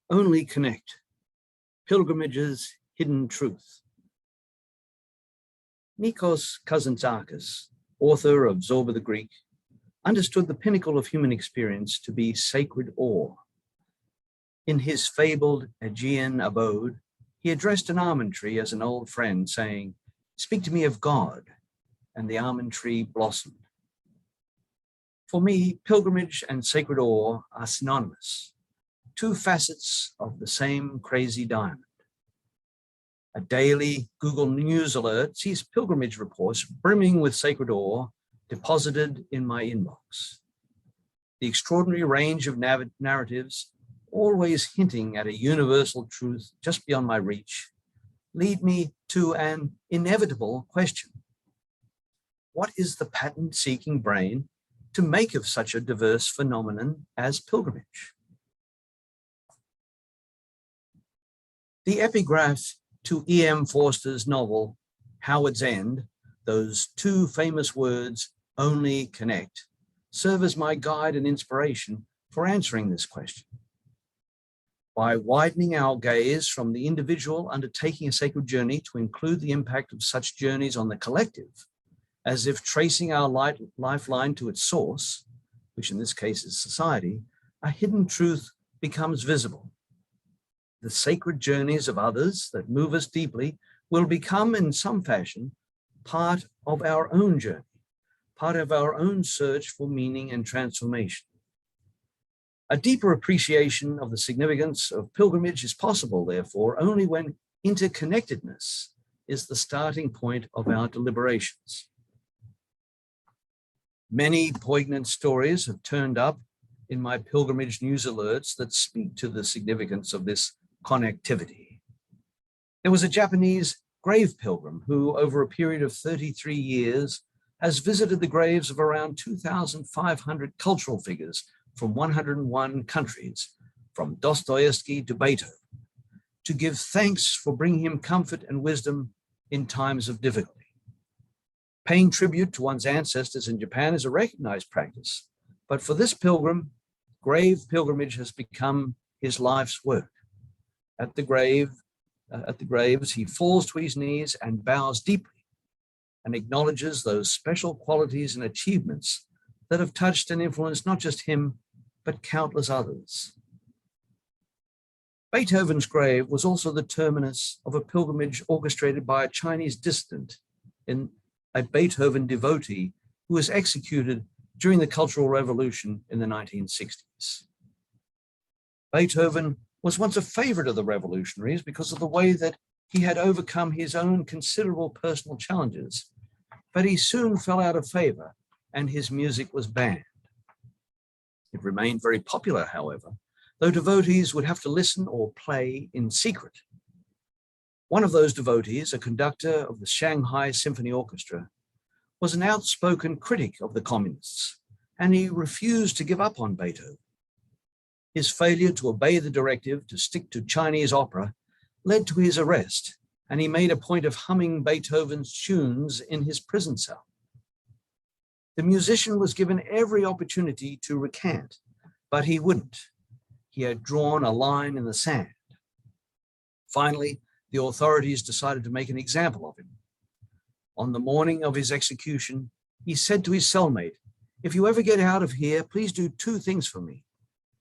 Only connect. Pilgrimage's hidden truth. Nikos Kazantzakis, author of Zorba the Greek, understood the pinnacle of human experience to be sacred awe. In his fabled Aegean abode, he addressed an almond tree as an old friend, saying, "Speak to me of God," and the almond tree blossomed. For me, pilgrimage and sacred awe are synonymous, two facets of the same crazy diamond. A daily Google News alert sees pilgrimage reports brimming with sacred awe deposited in my inbox. The extraordinary range of narratives, always hinting at a universal truth just beyond my reach, lead me to an inevitable question. What is the pattern-seeking brain to make of such a diverse phenomenon as pilgrimage? The epigraph to E.M. Forster's novel, Howard's End, those two famous words, "only connect," serve as my guide and inspiration for answering this question. By widening our gaze from the individual undertaking a sacred journey to include the impact of such journeys on the collective, as if tracing our lifeline to its source, which in this case is society, a hidden truth becomes visible. The sacred journeys of others that move us deeply will become, in some fashion, part of our own journey, part of our own search for meaning and transformation. A deeper appreciation of the significance of pilgrimage is possible, therefore, only when interconnectedness is the starting point of our deliberations. Many poignant stories have turned up in my pilgrimage news alerts that speak to the significance of this connectivity. There was a Japanese grave pilgrim who, over a period of 33 years, has visited the graves of around 2,500 cultural figures from 101 countries, from Dostoevsky to Beethoven, to give thanks for bringing him comfort and wisdom in times of difficulty. Paying tribute to one's ancestors in Japan is a recognized practice, but for this pilgrim, grave pilgrimage has become his life's work. At the graves, he falls to his knees and bows deeply and acknowledges those special qualities and achievements that have touched and influenced not just him, but countless others. Beethoven's grave was also the terminus of a pilgrimage orchestrated by a Chinese dissident, a Beethoven devotee who was executed during the Cultural Revolution in the 1960s. Beethoven was once a favorite of the revolutionaries because of the way that he had overcome his own considerable personal challenges, but he soon fell out of favor and his music was banned. It remained very popular, however, though devotees would have to listen or play in secret. One of those devotees, a conductor of the Shanghai Symphony Orchestra, was an outspoken critic of the communists, and he refused to give up on Beethoven. His failure to obey the directive to stick to Chinese opera led to his arrest, and he made a point of humming Beethoven's tunes in his prison cell. The musician was given every opportunity to recant, but he wouldn't. He had drawn a line in the sand. Finally, the authorities decided to make an example of him. On the morning of his execution, he said to his cellmate, "If you ever get out of here, please do two things for me.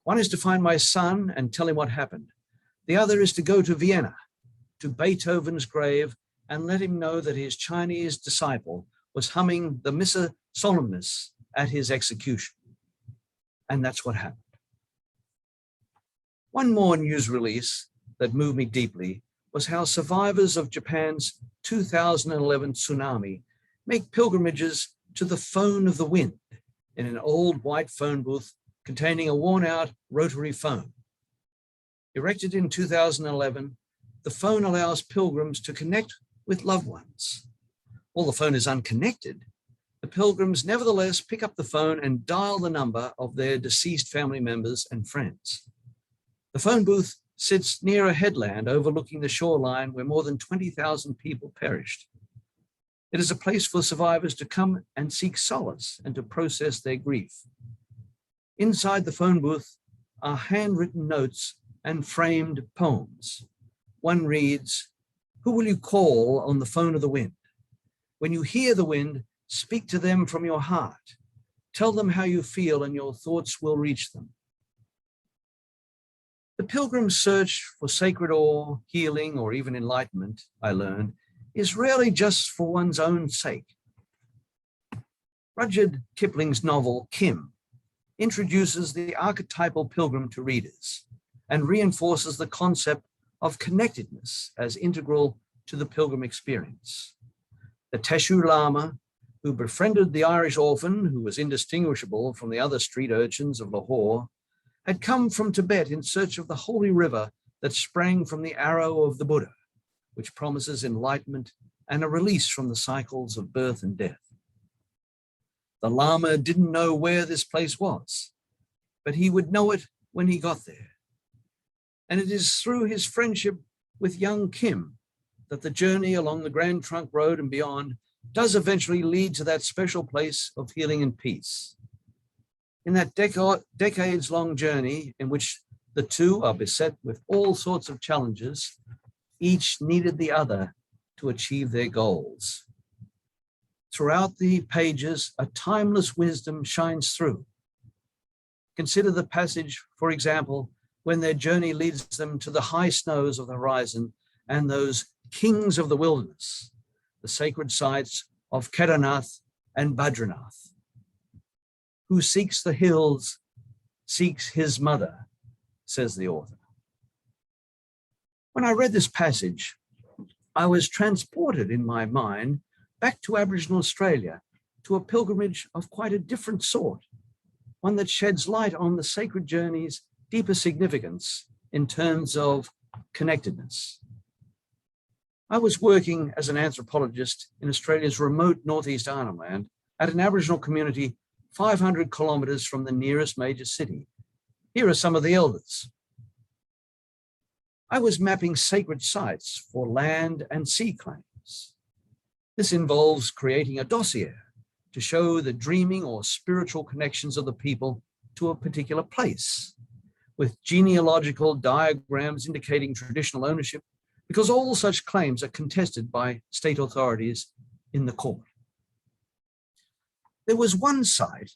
One is to find my son and tell him what happened. The other is to go to Vienna, to Beethoven's grave, and let him know that his Chinese disciple was humming the Missa Solemnis at his execution." And that's what happened. One more news release that moved me deeply was how survivors of Japan's 2011 tsunami make pilgrimages to the phone of the wind in an old white phone booth containing a worn-out rotary phone. Erected in 2011, the phone allows pilgrims to connect with loved ones. While the phone is unconnected, the pilgrims nevertheless pick up the phone and dial the number of their deceased family members and friends. The phone booth sits near a headland overlooking the shoreline where more than 20,000 people perished. It is a place for survivors to come and seek solace and to process their grief. Inside the phone booth are handwritten notes and framed poems. One reads, "Who will you call on the phone of the wind? When you hear the wind, speak to them from your heart. Tell them how you feel and your thoughts will reach them." The pilgrim's search for sacred awe, healing, or even enlightenment, I learned, is rarely just for one's own sake. Rudyard Kipling's novel, Kim, introduces the archetypal pilgrim to readers and reinforces the concept of connectedness as integral to the pilgrim experience. The Teshu Lama, who befriended the Irish orphan who was indistinguishable from the other street urchins of Lahore, had come from Tibet in search of the holy river that sprang from the arrow of the Buddha, which promises enlightenment and a release from the cycles of birth and death. The Lama didn't know where this place was, but he would know it when he got there. And it is through his friendship with young Kim that the journey along the Grand Trunk Road and beyond does eventually lead to that special place of healing and peace. In that decades-long journey in which the two are beset with all sorts of challenges, each needed the other to achieve their goals. Throughout the pages, a timeless wisdom shines through. Consider the passage, for example, when their journey leads them to the high snows of the horizon and those kings of the wilderness, the sacred sites of Kedarnath and Badrinath. Who seeks the hills seeks his mother, says the author. When I read this passage, I was transported in my mind back to Aboriginal Australia, to a pilgrimage of quite a different sort, one that sheds light on the sacred journey's deeper significance in terms of connectedness. I was working as an anthropologist in Australia's remote northeast Arnhem Land at an Aboriginal community 500 kilometres from the nearest major city. Here are some of the elders. I was mapping sacred sites for land and sea claims. This involves creating a dossier to show the dreaming or spiritual connections of the people to a particular place, with genealogical diagrams indicating traditional ownership, because all such claims are contested by state authorities in the court. There was one site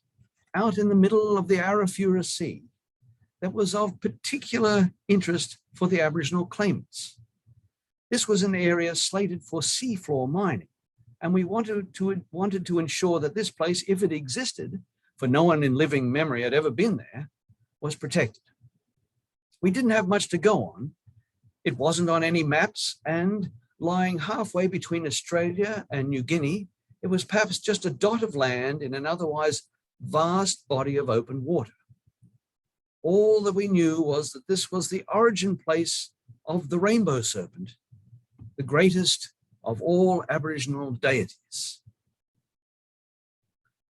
out in the middle of the Arafura Sea that was of particular interest for the Aboriginal claimants. This was an area slated for seafloor mining, and we wanted to ensure that this place, if it existed, for no one in living memory had ever been there, was protected. We didn't have much to go on. It wasn't on any maps, and lying halfway between Australia and New Guinea, it was perhaps just a dot of land in an otherwise vast body of open water. All that we knew was that this was the origin place of the rainbow serpent, the greatest of all Aboriginal deities.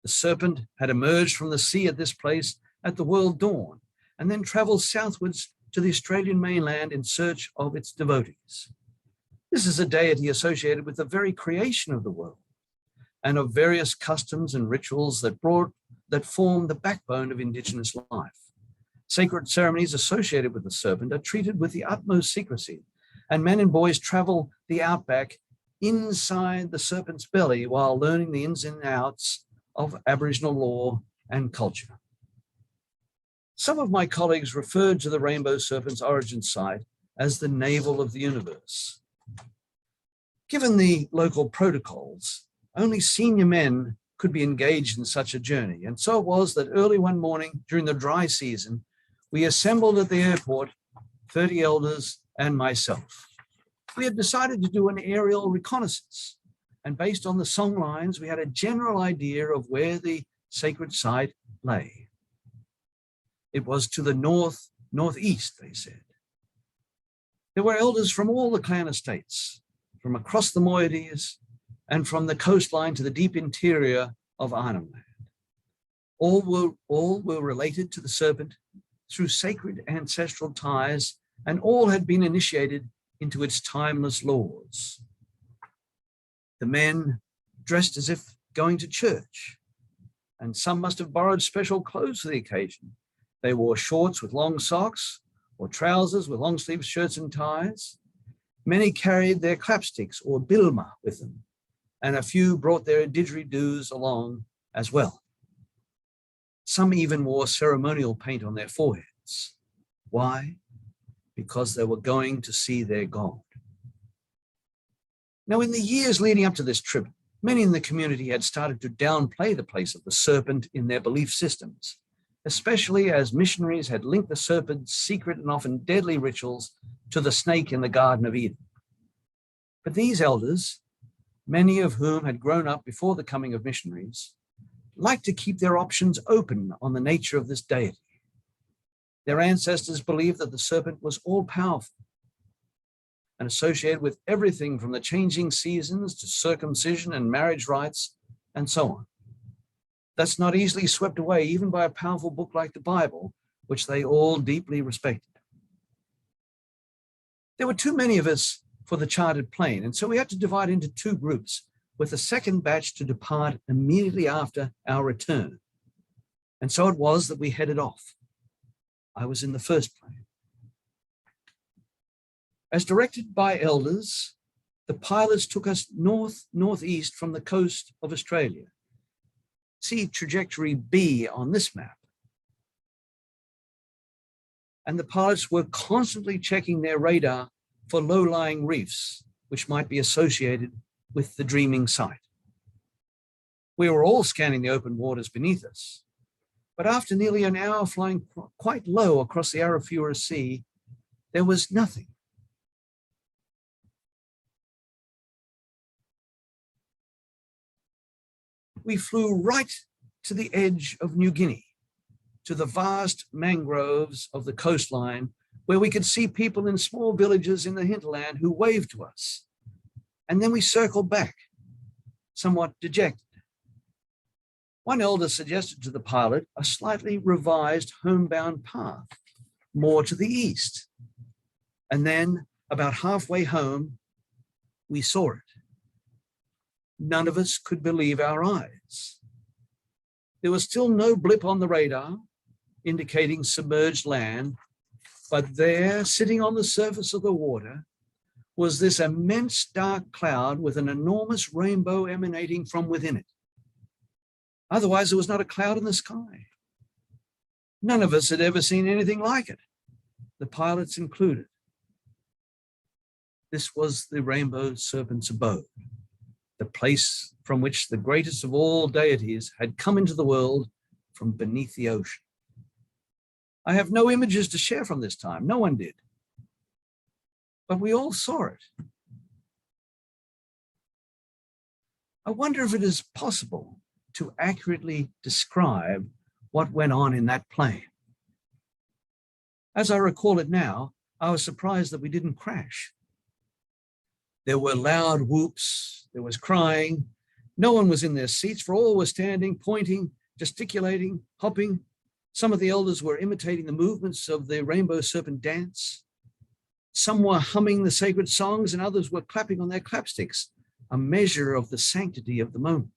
The serpent had emerged from the sea at this place at the world dawn, and then traveled southwards to the Australian mainland in search of its devotees. This is a deity associated with the very creation of the world and of various customs and rituals that form the backbone of Indigenous life. Sacred ceremonies associated with the serpent are treated with the utmost secrecy, and men and boys travel the outback inside the serpent's belly while learning the ins and outs of Aboriginal law and culture. Some of my colleagues referred to the rainbow serpent's origin site as the navel of the universe. Given the local protocols, only senior men could be engaged in such a journey, and so it was that early one morning during the dry season, we assembled at the airport, 30 elders and myself. We had decided to do an aerial reconnaissance, and based on the song lines, we had a general idea of where the sacred site lay. It was to the northeast, they said. There were elders from all the clan estates, from across the moieties and from the coastline to the deep interior of Arnhem Land. All were related to the serpent through sacred ancestral ties, and all had been initiated into its timeless laws. The men dressed as if going to church, and some must have borrowed special clothes for the occasion. They wore shorts with long socks, or trousers with long-sleeve shirts and ties. Many carried their clapsticks or bilma with them, and a few brought their didgeridoos along as well. Some even wore ceremonial paint on their foreheads. Why? Because they were going to see their God. Now, in the years leading up to this trip, many in the community had started to downplay the place of the serpent in their belief systems, especially as missionaries had linked the serpent's secret and often deadly rituals to the snake in the Garden of Eden. But these elders, many of whom had grown up before the coming of missionaries, liked to keep their options open on the nature of this deity. Their ancestors believed that the serpent was all-powerful and associated with everything from the changing seasons to circumcision and marriage rites and so on. That's not easily swept away even by a powerful book like the Bible, which they all deeply respected. There were too many of us for the chartered plane, and so we had to divide into two groups, with the second batch to depart immediately after our return. And so it was that we headed off. I was in the first plane. As directed by elders, the pilots took us northeast from the coast of Australia. See trajectory B on this map. And the pilots were constantly checking their radar for low-lying reefs, which might be associated with the dreaming site. We were all scanning the open waters beneath us, but after nearly an hour flying quite low across the Arafura Sea, there was nothing. We flew right to the edge of New Guinea, to the vast mangroves of the coastline, where we could see people in small villages in the hinterland who waved to us. And then we circled back, somewhat dejected. One elder suggested to the pilot a slightly revised homebound path, more to the east. And then, about halfway home, we saw it. None of us could believe our eyes. There was still no blip on the radar indicating submerged land, but there, sitting on the surface of the water, was this immense dark cloud with an enormous rainbow emanating from within it. Otherwise, there was not a cloud in the sky. None of us had ever seen anything like it, the pilots included. This was the rainbow serpent's abode, the place from which the greatest of all deities had come into the world from beneath the ocean. I have no images to share from this time. No one did. But we all saw it. I wonder if it is possible to accurately describe what went on in that plane. As I recall it now, I was surprised that we didn't crash. There were loud whoops, there was crying. No one was in their seats, for all were standing, pointing, gesticulating, hopping. Some of the elders were imitating the movements of the rainbow serpent dance. Some were humming the sacred songs, and others were clapping on their clapsticks, a measure of the sanctity of the moment.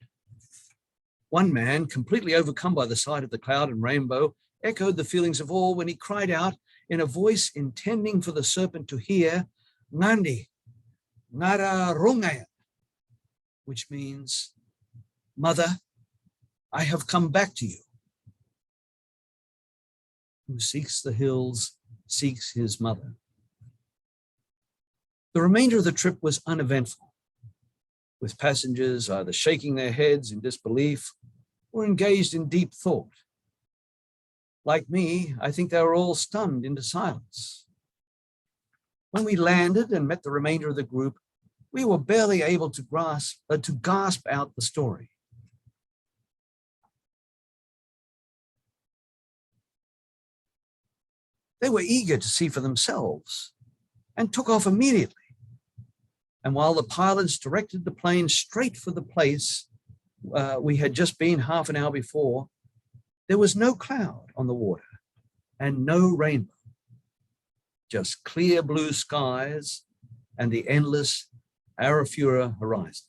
One man, completely overcome by the sight of the cloud and rainbow, echoed the feelings of all when he cried out in a voice intending for the serpent to hear, "Ngandi, Ngara Rungaya," which means, "Mother, I have come back to you." Who seeks the hills seeks his mother. The remainder of the trip was uneventful, with passengers either shaking their heads in disbelief or engaged in deep thought. Like me, I think they were all stunned into silence. When we landed and met the remainder of the group, we were barely able to gasp out the story. They were eager to see for themselves and took off immediately. And while the pilots directed the plane straight for the place we had just been half an hour before, there was no cloud on the water and no rainbow, just clear blue skies and the endless Arafura horizon.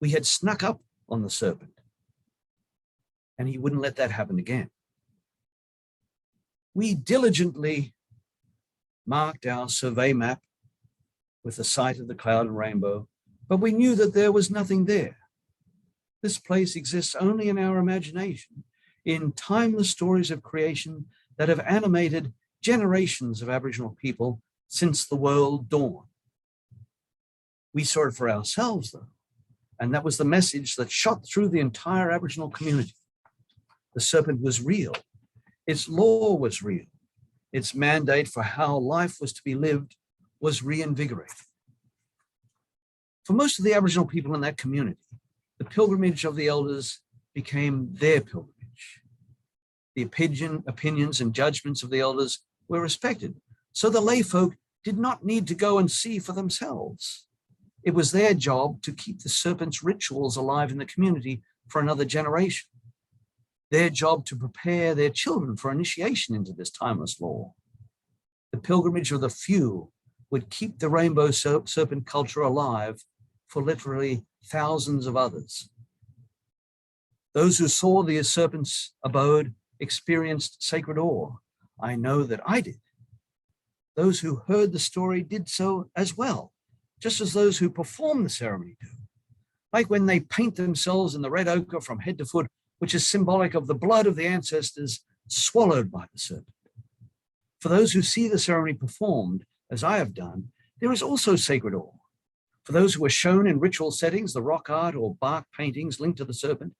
We had snuck up on the serpent, and he wouldn't let that happen again. We diligently marked our survey map with the sight of the cloud and rainbow, but we knew that there was nothing there. This place exists only in our imagination, in timeless stories of creation that have animated generations of Aboriginal people since the world dawned. We saw it for ourselves, though, and that was the message that shot through the entire Aboriginal community. The serpent was real. Its law was real. Its mandate for how life was to be lived was reinvigorated. For most of the Aboriginal people in that community, the pilgrimage of the elders became their pilgrimage. The opinions and judgments of the elders were respected, so the lay folk did not need to go and see for themselves. It was their job to keep the serpent's rituals alive in the community for another generation. Their job to prepare their children for initiation into this timeless law. The pilgrimage of the few would keep the rainbow serpent culture alive for literally thousands of others. Those who saw the serpent's abode experienced sacred awe. I know that I did. Those who heard the story did so as well, just as those who perform the ceremony do. Like when they paint themselves in the red ochre from head to foot, which is symbolic of the blood of the ancestors swallowed by the serpent. For those who see the ceremony performed, as I have done, there is also sacred awe. For those who are shown in ritual settings, the rock art or bark paintings linked to the serpent,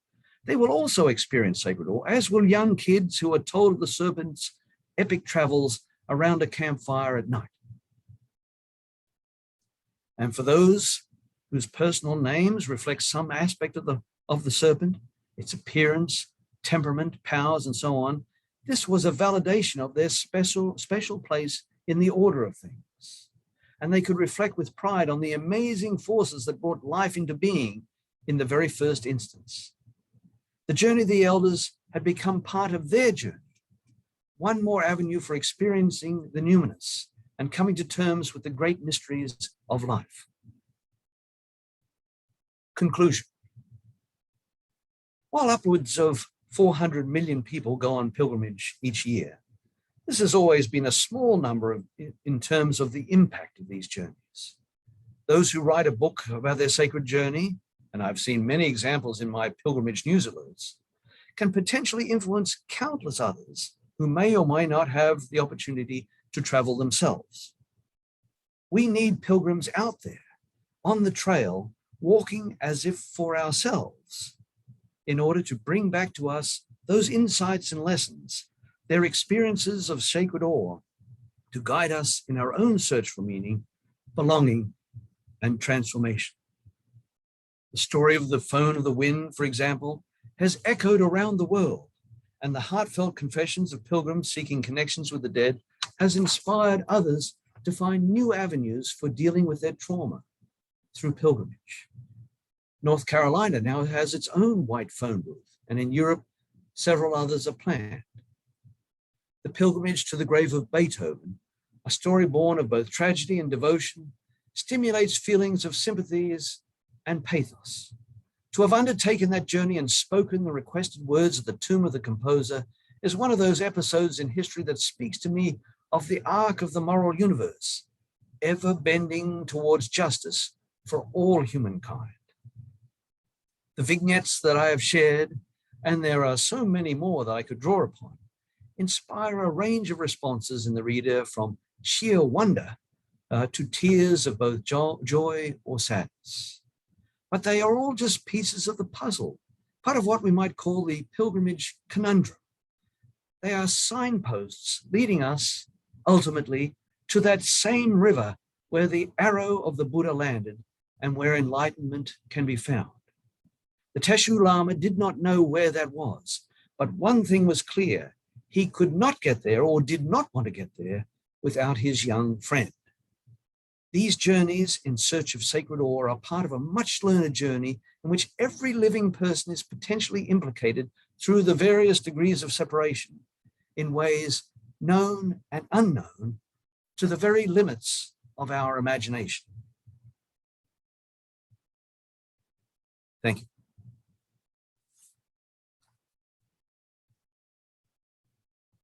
they will also experience sacred awe, as will young kids who are told of the serpent's epic travels around a campfire at night. And for those whose personal names reflect some aspect of the serpent, its appearance, temperament, powers, and so on, this was a validation of their special place in the order of things. And they could reflect with pride on the amazing forces that brought life into being in the very first instance. The journey of the elders had become part of their journey, one more avenue for experiencing the numinous and coming to terms with the great mysteries of life. Conclusion. While upwards of 400 million people go on pilgrimage each year, this has always been a small number in terms of the impact of these journeys. Those who write a book about their sacred journey, and I've seen many examples in my pilgrimage news alerts, can potentially influence countless others who may or may not have the opportunity to travel themselves. We need pilgrims out there on the trail, walking as if for ourselves, in order to bring back to us those insights and lessons, their experiences of sacred awe, to guide us in our own search for meaning, belonging, and transformation. The story of the phone of the wind, for example, has echoed around the world, and the heartfelt confessions of pilgrims seeking connections with the dead has inspired others to find new avenues for dealing with their trauma through pilgrimage. North Carolina now has its own white phone booth, and in Europe, several others are planned. The pilgrimage to the grave of Beethoven, a story born of both tragedy and devotion, stimulates feelings of sympathies and pathos. To have undertaken that journey and spoken the requested words at the tomb of the composer is one of those episodes in history that speaks to me of the arc of the moral universe, ever bending towards justice for all humankind. The vignettes that I have shared, and there are so many more that I could draw upon, inspire a range of responses in the reader, from sheer wonder to tears of both joy or sadness. But they are all just pieces of the puzzle, part of what we might call the pilgrimage conundrum. They are signposts leading us ultimately to that same river where the arrow of the Buddha landed and where enlightenment can be found. The Teshu Lama did not know where that was, but one thing was clear: he could not get there, or did not want to get there, without his young friend. These journeys in search of sacred awe are part of a much learned journey in which every living person is potentially implicated through the various degrees of separation in ways known and unknown to the very limits of our imagination. Thank you.